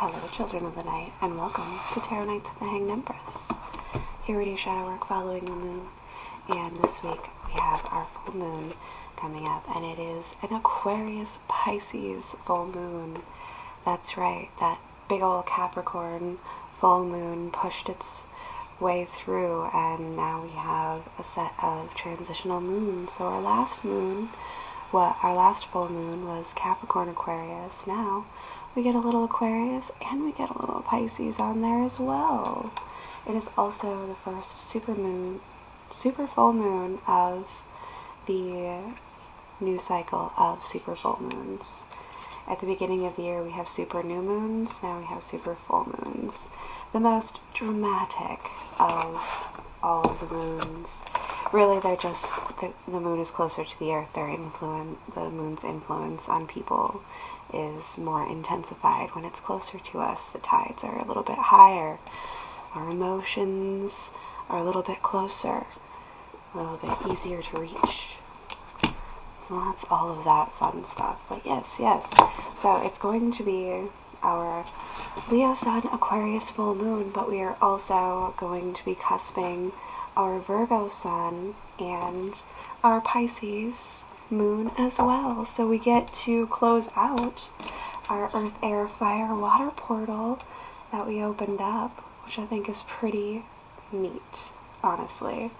Hello, children of the night, and welcome to Tarot Nights with the Hanged Empress. Here we do shadow work following the moon, and this week we have our full moon coming up, and it is an Aquarius Pisces full moon. That's right, that big old Capricorn full moon pushed its way through, and now we have a set of transitional moons. So our last full moon was Capricorn Aquarius. Now we get a little Aquarius and we get a little Pisces on there as well. It is also the first super full moon of the new cycle of super full moons. At the beginning of the year we have super new moons, now we have super full moons. The most dramatic of all of the moons. Really, they're just, the moon is closer to the earth. The moon's influence on people is more intensified when it's closer to us. The tides are a little bit higher. Our emotions are a little bit closer, a little bit easier to reach. So that's all of that fun stuff. But yes. So it's going to be our Leo Sun Aquarius full moon, but we are also going to be cusping our Virgo Sun and our Pisces moon as well. So we get to close out our Earth, Air, Fire, Water portal that we opened up, which I think is pretty neat, honestly.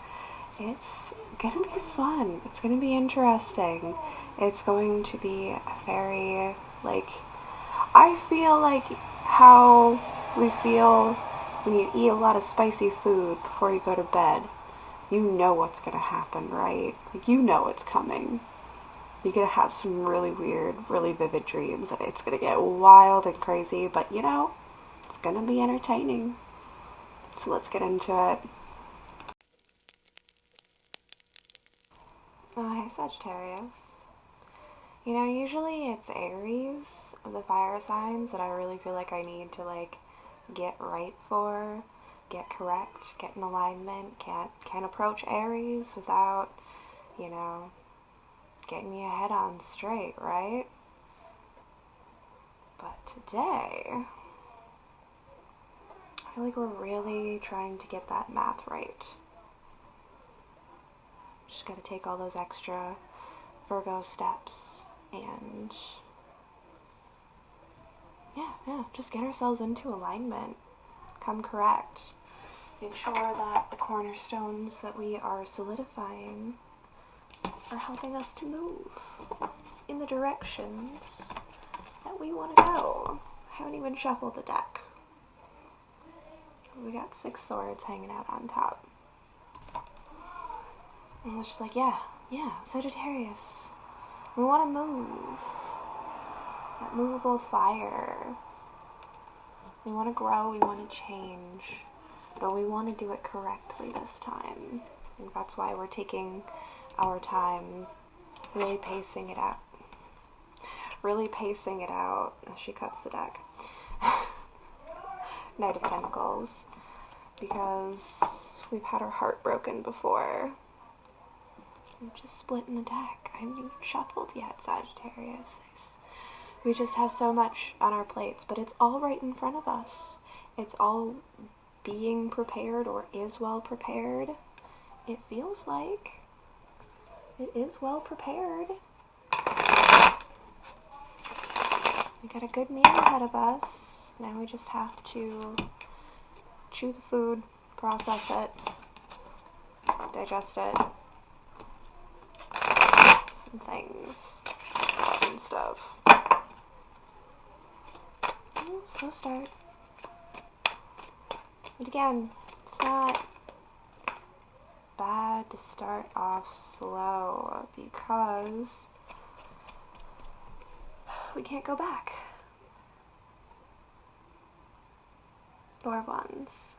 It's gonna be fun. It's gonna be interesting. It's going to be very, I feel like how we feel when you eat a lot of spicy food before you go to bed. You know what's going to happen, right? You know it's coming. You're going to have some really weird, really vivid dreams, and it's going to get wild and crazy, but it's going to be entertaining. So let's get into it. Oh, hey, Sagittarius. Usually it's Aries of the fire signs that I really feel like I need to, get right for, get correct, get in alignment. Can't approach Aries without, getting your head on straight, right? But today, I feel like we're really trying to get that math right. Just gotta take all those extra Virgo steps and just get ourselves into alignment, come correct, make sure that the cornerstones that we are solidifying are helping us to move in the directions that we want to go. I haven't even shuffled the deck. We got 6 swords hanging out on top. And it's just Sagittarius. We want to move. That movable fire. We want to grow, we want to change, but we want to do it correctly this time. I think that's why we're taking our time, really pacing it out. As she cuts the deck. Knight of Pentacles. Because we've had our heart broken before. I'm just splitting the deck. I haven't even shuffled yet, Sagittarius. We just have so much on our plates, but it's all right in front of us. It's all being prepared, or is well prepared. It feels like it is well prepared. We got a good meal ahead of us. Now we just have to chew the food, process it, digest it, some things, and stuff. Slow start. But again, it's not bad to start off slow because we can't go back. 4 of Wands.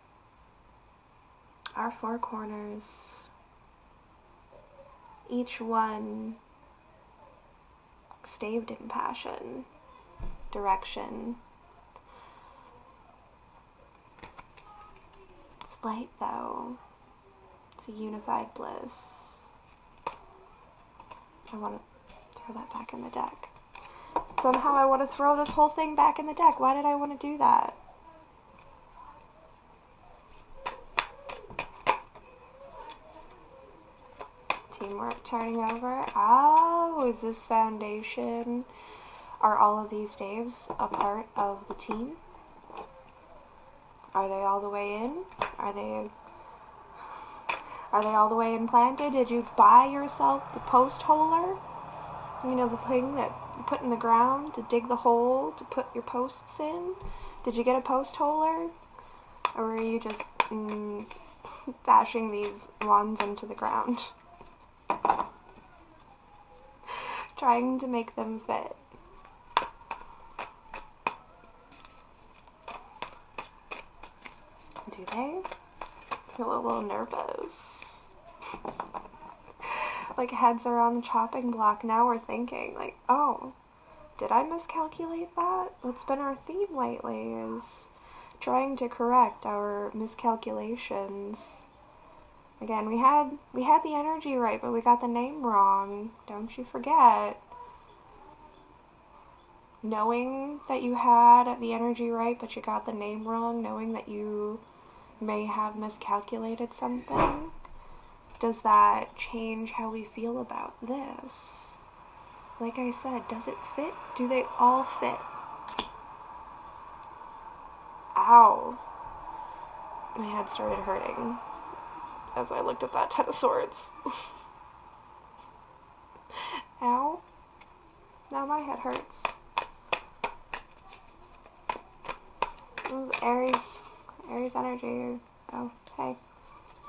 Our 4 corners, each one staved in passion, direction. It's light though. It's a unified bliss. I want to throw that back in the deck. somehow I want to throw this whole thing back in the deck. Why did I want to do that? Teamwork turning over. Oh, is this foundation? Are all of these Daves a part of the team? Are they all the way in? Are they all the way implanted? Did you buy yourself the post holer? You know, the thing that you put in the ground to dig the hole to put your posts in? Did you get a post holer? Or were you just bashing these wands into the ground? Trying to make them fit. Do they? I feel a little nervous. Like, heads are on the chopping block. Now we're thinking, like, oh, did I miscalculate that? That's been our theme lately, is trying to correct our miscalculations. Again, we had the energy right, but we got the name wrong. Don't you forget. Knowing that you had the energy right, but you got the name wrong, knowing that you may have miscalculated something, does that change how we feel about this? Like I said, does it fit? Do they all fit? Ow. My head started hurting as I looked at that Ten of Swords. Ow. Now my head hurts. Ooh, Aries energy. Oh, hey.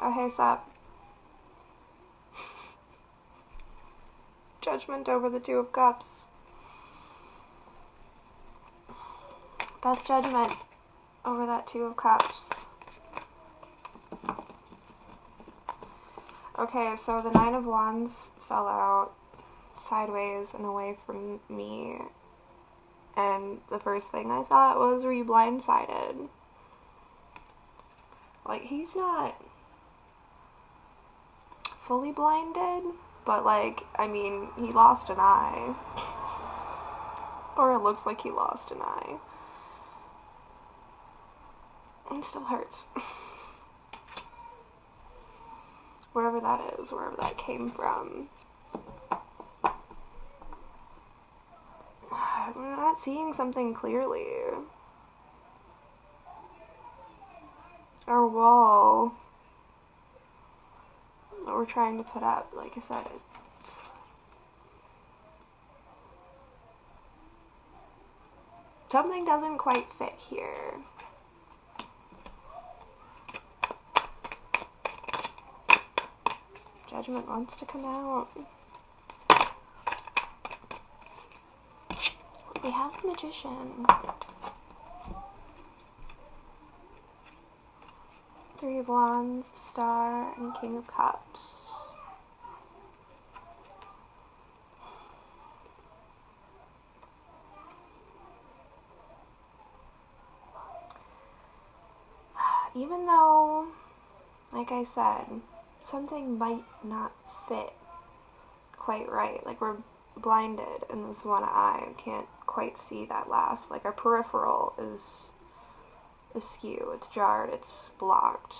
Oh, hey, sup. Judgment over the Two of Cups. Best judgment over that Two of Cups. Okay, so the Nine of Wands fell out sideways and away from me. And the first thing I thought was, were you blindsided? Like, he's not fully blinded, but, like, I mean, he lost an eye. Or it looks like he lost an eye. It still hurts. Wherever that is, wherever that came from. I'm not seeing something clearly. Our wall that we're trying to put up, like I said, something doesn't quite fit here. Judgment wants to come out. We have the Magician. Three of Wands, Star, and King of Cups. Even though, like I said, something might not fit quite right. Like, we're blinded in this one eye. Can't quite see that last. Like, our peripheral is askew. It's jarred. It's blocked.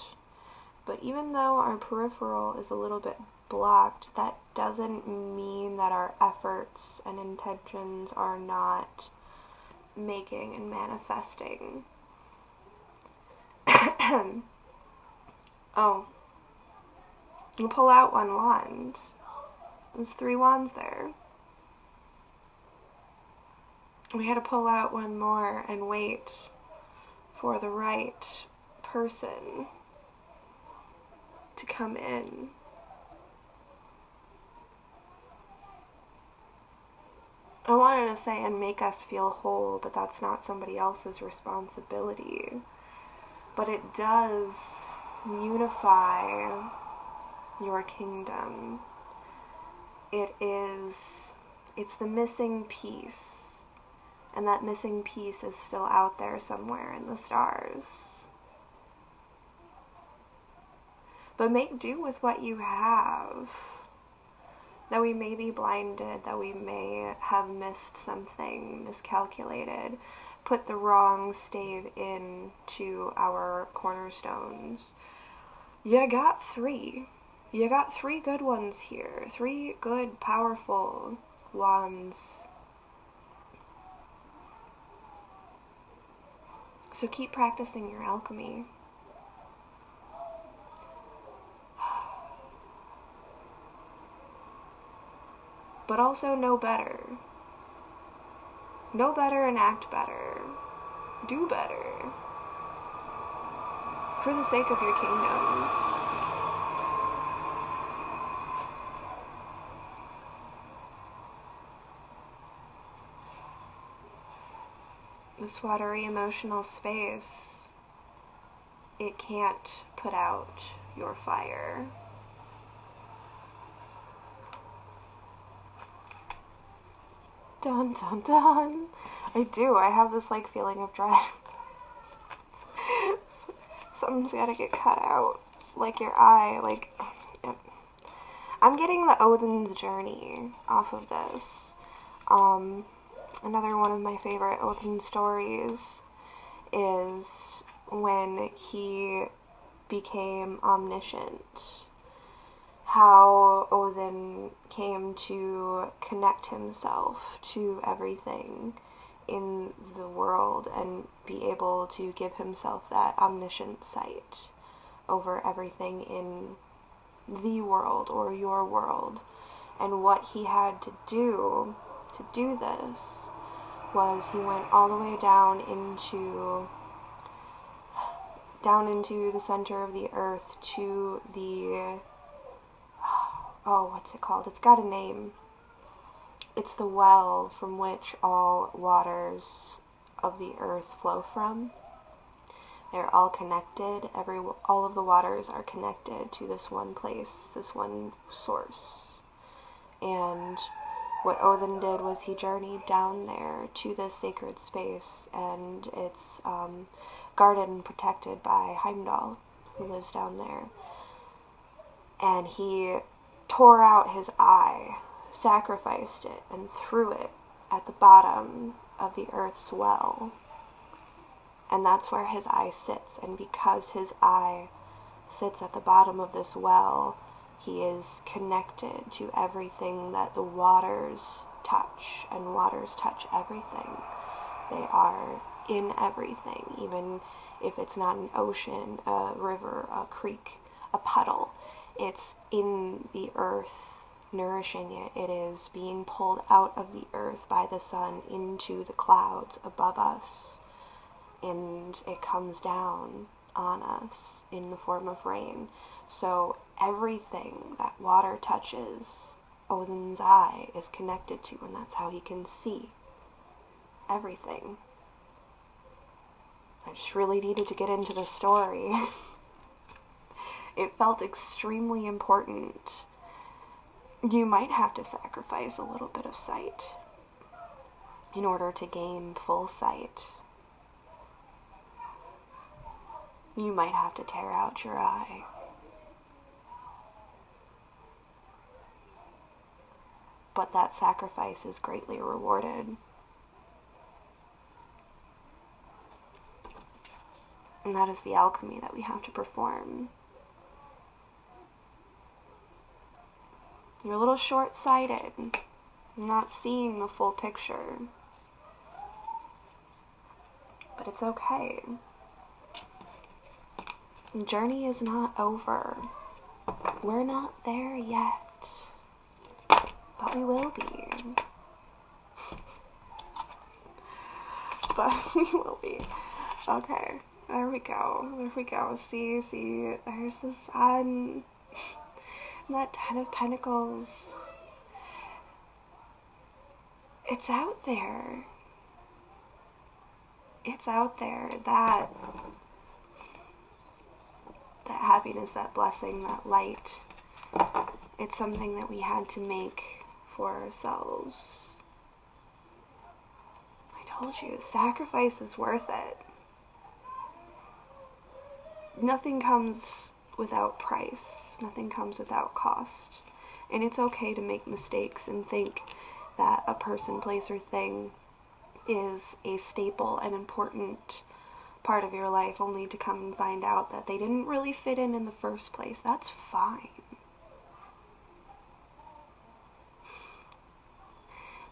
But even though our peripheral is a little bit blocked, that doesn't mean that our efforts and intentions are not making and manifesting. Oh. You pull out one wand. There's three wands there. We had to pull out one more and wait for the right person to come in. I wanted to say and make us feel whole, but that's not somebody else's responsibility. But it does unify your kingdom. It's the missing piece. And that missing piece is still out there somewhere in the stars. But make do with what you have. that we may be blinded, that we may have missed something, miscalculated, put the wrong stave in to our cornerstones. You got three. You got three good ones here. Three good, powerful wands. So keep practicing your alchemy. But also know better. Know better and act better. Do better. For the sake of your kingdom. This watery emotional space, it can't put out your fire. Dun dun dun. I do. I have this like feeling of dread. Something's gotta get cut out. Like your eye. Like, I'm getting the Odin's journey off of this. Another one of my favorite Odin stories is when he became omniscient. How Odin came to connect himself to everything in the world and be able to give himself that omniscient sight over everything in the world or your world. And what he had to do this was he went all the way down into the center of the earth to the what's it called? It's got a name. It's the well from which all waters of the earth flow from. They're all connected. All of the waters are connected to this one place, this one source. And what Odin did was he journeyed down there to this sacred space, and it's guarded and protected by Heimdall, who lives down there. And he tore out his eye, sacrificed it, and threw it at the bottom of the earth's well. And that's where his eye sits. And because his eye sits at the bottom of this well, he is connected to everything that the waters touch. And waters touch everything. They are in everything, even if it's not an ocean, a river, a creek, a puddle. It's in the earth, nourishing it. It is being pulled out of the earth by the sun into the clouds above us. And it comes down on us in the form of rain. So everything that water touches, Odin's eye is connected to, and that's how he can see everything. I just really needed to get into the story. It felt extremely important. You might have to sacrifice a little bit of sight in order to gain full sight. You might have to tear out your eye. But that sacrifice is greatly rewarded. And that is the alchemy that we have to perform. You're a little short-sighted, not seeing the full picture. But it's okay. The journey is not over. We're not there yet. But we will be. But we will be. Okay, there we go. There we go. See, there's the sun. And that Ten of Pentacles. It's out there. It's out there. That happiness, that blessing, that light. It's something that we had to make for ourselves. I told you, the sacrifice is worth it. Nothing comes without price. Nothing comes without cost. And it's okay to make mistakes and think that a person, place, or thing is a staple and important part of your life, only to come and find out that they didn't really fit in the first place. That's fine.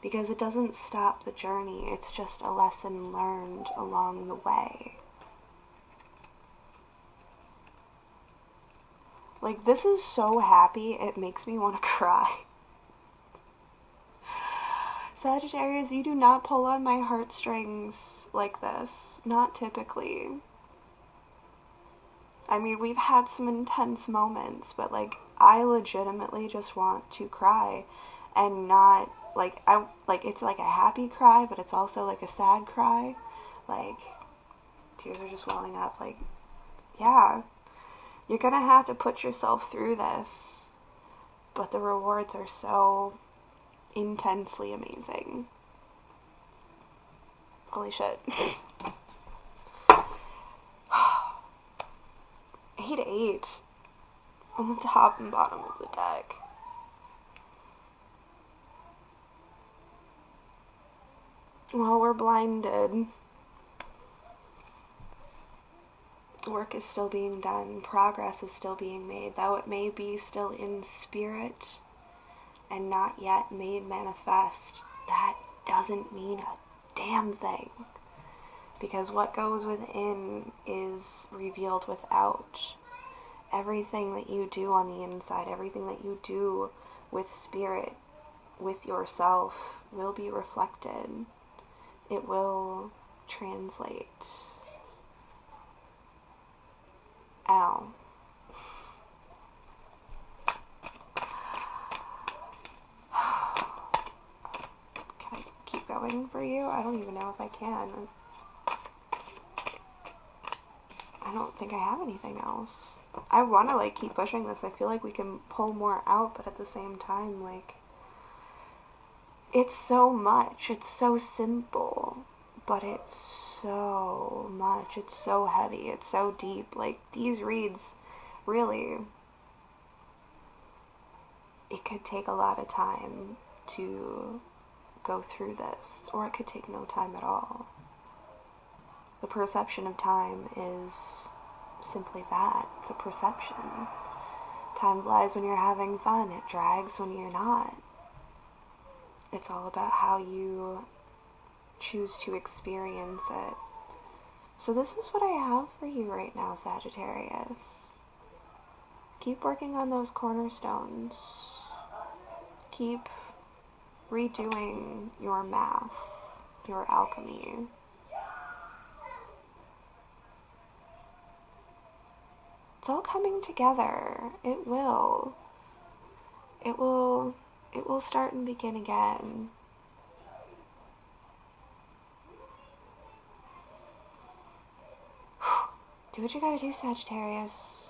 Because it doesn't stop the journey. It's just a lesson learned along the way. Like, this is so happy, it makes me want to cry. Sagittarius, you do not pull on my heartstrings like this. Not typically. I mean, we've had some intense moments, but, like, I legitimately just want to cry. And not, it's like a happy cry, but it's also like a sad cry. Like, tears are just welling up. Like, yeah, you're gonna have to put yourself through this, but the rewards are so intensely amazing. Holy shit. 8-8 on the top and bottom of the deck. Well, we're blinded. Work is still being done. Progress is still being made, though it may be still in spirit and not yet made manifest. That doesn't mean a damn thing. Because what goes within is revealed without. Everything that you do on the inside, everything that you do with spirit, with yourself, will be reflected. It will translate. Ow. Can I keep going for you? I don't even know if I can. I don't think I have anything else. I want to, like, keep pushing this. I feel like we can pull more out, but at the same time, like, it's so much. It's so simple, but it's so much. It's so heavy. It's so deep. Like, these reads, really, it could take a lot of time to go through this, or it could take no time at all. The perception of time is simply that. It's a perception. Time flies when you're having fun. It drags when you're not. It's all about how you choose to experience it. So this is what I have for you right now, Sagittarius. Keep working on those cornerstones. Keep redoing your math, your alchemy. It's all coming together. It will. It will start and begin again. Do what you gotta do, Sagittarius.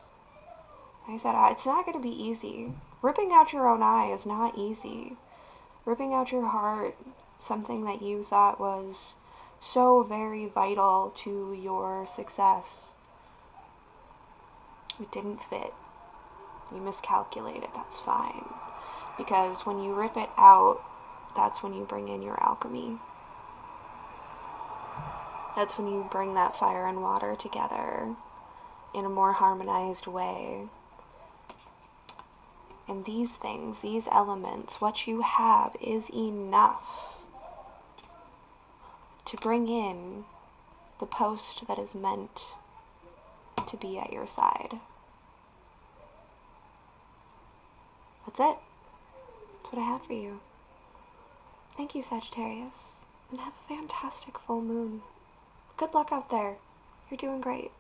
Like I said, it's not gonna be easy. Ripping out your own eye is not easy. Ripping out your heart, something that you thought was so very vital to your success, it didn't fit. You miscalculated. That's fine. Because when you rip it out, that's when you bring in your alchemy. That's when you bring that fire and water together in a more harmonized way. And these things, these elements, what you have is enough to bring in the post that is meant to be at your side. That's it. That's what I have for you. Thank you, Sagittarius, and have a fantastic full moon. Good luck out there. You're doing great.